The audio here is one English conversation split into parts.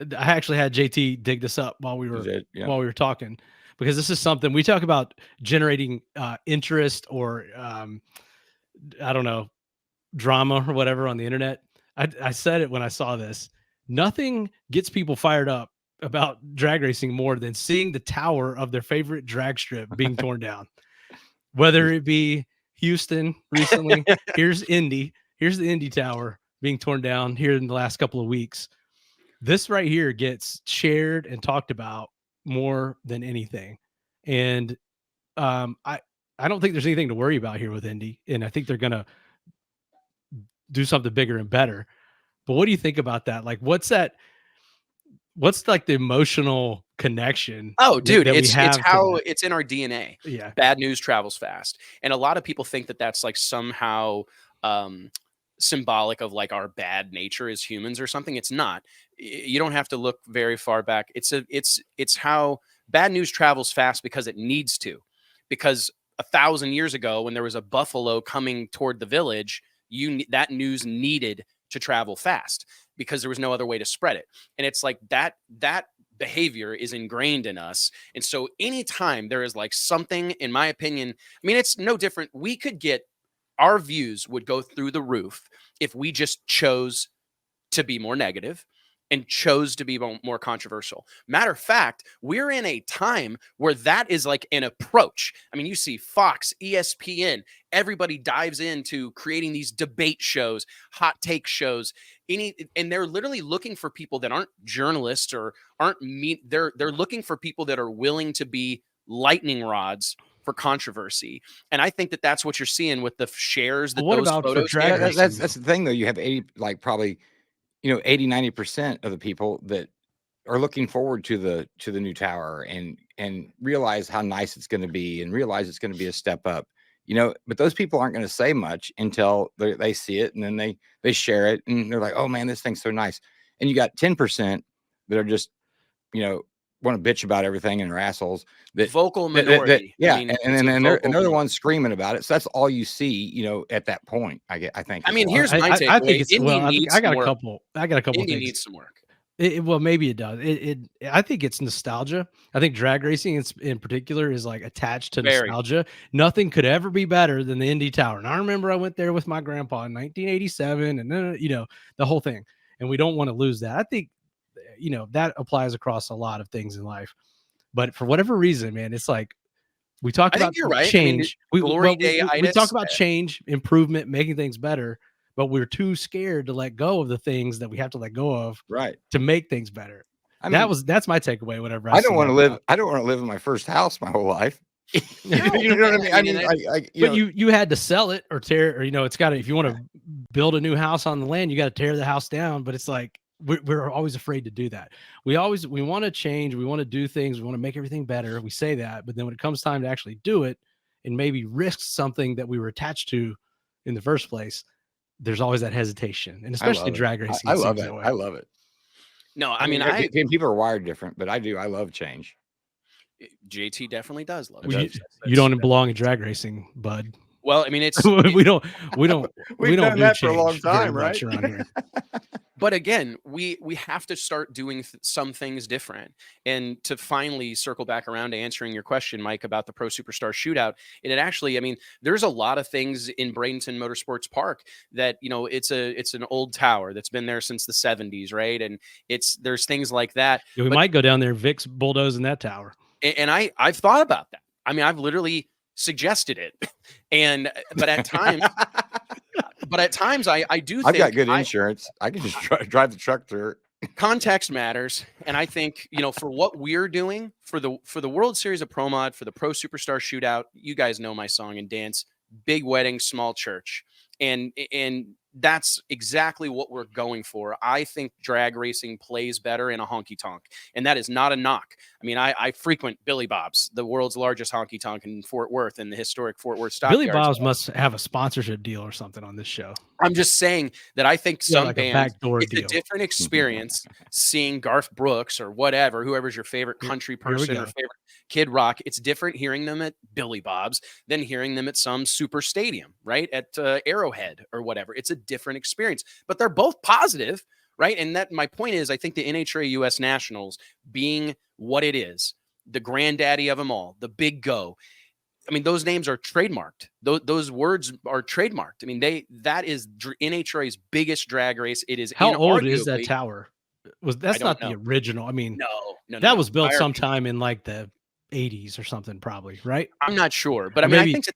I actually had JT dig this up while we were Yeah. talking, because this is something we talk about, generating interest or I don't know, drama or whatever on the internet. I said it when I saw this. Nothing gets people fired up about drag racing more than seeing the tower of their favorite drag strip being torn down. Whether it be Houston recently, here's Indy, here's the Indy Tower being torn down here in the last couple of weeks. This right here gets shared and talked about more than anything. And I don't think there's anything to worry about here with Indy. And I think they're going to do something bigger and better. But what do you think about that? Like, what's like the emotional connection? Oh, dude, that it's how that? it's in our DNA. Yeah. Bad news travels fast. And a lot of people think that that's like somehow symbolic of like our bad nature as humans or something. It's not. You don't have to look very far back. It's how bad news travels fast because it needs to. Because 1,000 years ago, when there was a buffalo coming toward the village, that news needed to travel fast because there was no other way to spread it. And it's like that behavior is ingrained in us. And so anytime there is like something, in my opinion, I mean, it's no different. Our views would go through the roof if we just chose to be more negative and chose to be more controversial. Matter of fact, we're in a time where that is like an approach. I mean, you see Fox, ESPN, everybody dives into creating these debate shows, hot take shows, and they're literally looking for people that aren't journalists or aren't mean. They're looking for people that are willing to be lightning rods for controversy. And I think that that's what you're seeing with the shares that those photos get. That's the thing, though. You have 80, like probably, 80, 90% of the people that are looking forward to the new tower and realize how nice it's going to be and realize it's going to be a step up, but those people aren't going to say much until they see it, and then they share it and they're like, oh man, this thing's so nice. And you got 10% that are just, want to bitch about everything and are assholes. That vocal minority. Yeah. I mean, and they're the ones screaming about it. So that's all you see, at that point, I think. I mean, here's my takeaway. I think it's, I got a couple Indy things. needs some work. Well, maybe it does. I think it's nostalgia. I think drag racing in particular is like attached to nostalgia. Nothing could ever be better than the Indy Tower. And I remember I went there with my grandpa in 1987 and then, the whole thing. And we don't want to lose that. I think, that applies across a lot of things in life. But for whatever reason, man, it's like we talk about change. I mean, we talk about change, improvement, making things better. But we're too scared to let go of the things that we have to let go of, right, to make things better. I mean, that's my takeaway. Whenever I don't want to live, I don't want to live in my first house my whole life. You know what I mean? But you had to sell it or tear, or it's got to. If you want to build a new house on the land, you got to tear the house down. But it's like we're always afraid to do that. We want to change. We want to do things. We want to make everything better. We say that, but then when it comes time to actually do it and maybe risk something that we were attached to in the first place, there's always that hesitation, and especially drag racing. I love it. I love it. No, I mean, people are wired different, but I do. I love change. JT definitely does love it. You don't belong in drag racing, bud. Well, I mean, it's we don't do that for a long time, right? Around here. But again, we have to start doing some things different. And to finally circle back around to answering your question, Mike, about the Pro Superstar Shootout, and it actually, I mean, there's a lot of things in Bradenton Motorsports Park that, it's an old tower that's been there since the 70s, right? And there's things like that. Yeah, we might go down there, Vic's bulldozing that tower. And I've thought about that. I mean, I've literally suggested it, but at times I do think I've got good insurance. I can just drive the truck through it. Context matters. And I think, for what we're doing for the World Series of Pro Mod, for the Pro Superstar Shootout, you guys know my song and dance, big wedding, small church. And that's exactly what we're going for. I think drag racing plays better in a honky tonk, and that is not a knock. I mean, I frequent Billy Bob's, the world's largest honky tonk in Fort Worth, in the historic Fort Worth Stockyards. Billy Bob's must have a sponsorship deal or something on this show. I'm just saying that I think some bands, it's deal. A different experience seeing Garth Brooks or whatever, whoever's your favorite country person or favorite Kid Rock. It's different hearing them at Billy Bob's than hearing them at some super stadium, right? At Arrowhead or whatever. It's a different experience, but they're both positive, right? And that my point is, I think the NHRA US Nationals being what it is, the granddaddy of them all, the big go. I mean, those names are trademarked. Those words are trademarked. I mean, that is NHRA's biggest drag race. It is. How old is that tower? That's not the original? I mean, no, that was built sometime in like the 80s or something, probably, right? I'm not sure, but I mean, I think that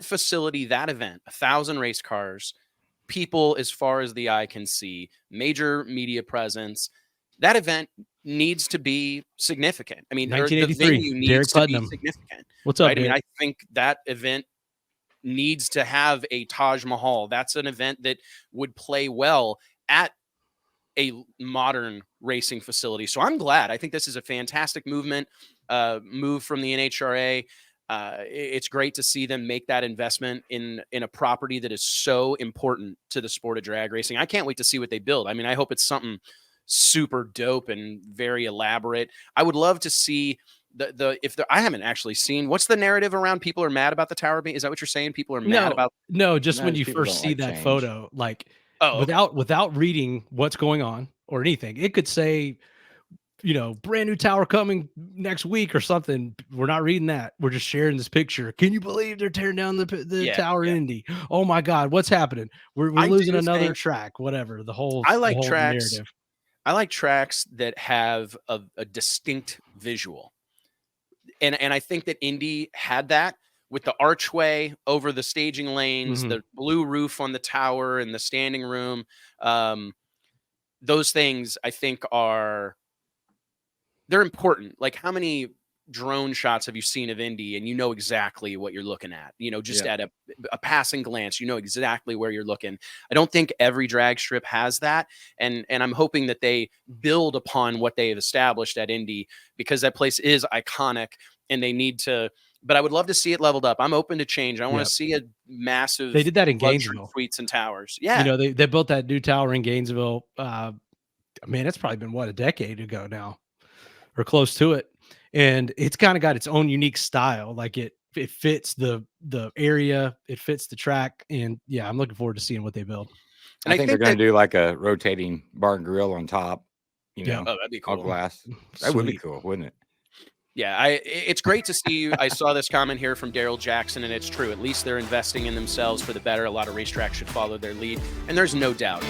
facility, that event, 1,000 race cars, people as far as the eye can see, major media presence. That event needs to be significant. I mean, the venue needs to be significant. What's up, right? I mean, I think that event needs to have a Taj Mahal. That's an event that would play well at a modern racing facility. So I'm glad. I think this is a fantastic move from the NHRA. It's great to see them make that investment in a property that is so important to the sport of drag racing. I can't wait to see what they build. I mean, I hope it's something super dope and very elaborate. I would love to see I haven't actually seen, what's the narrative around people are mad about the tower being, is that what you're saying? People are mad about? No, just when you first see that photo, like without reading what's going on or anything, it could say, brand new tower coming next week or something. We're not reading that. We're just sharing this picture. Can you believe they're tearing down the tower in Indy? Oh my God, what's happening? We're losing another track, whatever. I like tracks. Narrative. I like tracks that have a distinct visual. And I think that Indy had that with the archway over the staging lanes, the blue roof on the tower and the standing room. Those things I think they're important. Like, how many drone shots have you seen of Indy and you know exactly what you're looking at? Just at a passing glance, you know exactly where you're looking. I don't think every drag strip has that. And I'm hoping that they build upon what they have established at Indy, because that place is iconic and they need to, but I would love to see it leveled up. I'm open to change. I want to see a massive, they did that in Gainesville, suites and towers. Yeah. They built that new tower in Gainesville. Man, it's probably been a decade ago now, or close to it. And it's kind of got its own unique style. Like it fits the area, it fits the track. And yeah, I'm looking forward to seeing what they build. And I think they're going to do like a rotating bar and grill on top, that'd be cool. All glass. That would be cool, wouldn't it? Yeah, it's great to see you. I saw this comment here from Daryl Jackson, and it's true. At least they're investing in themselves for the better. A lot of racetracks should follow their lead, and there's no doubt.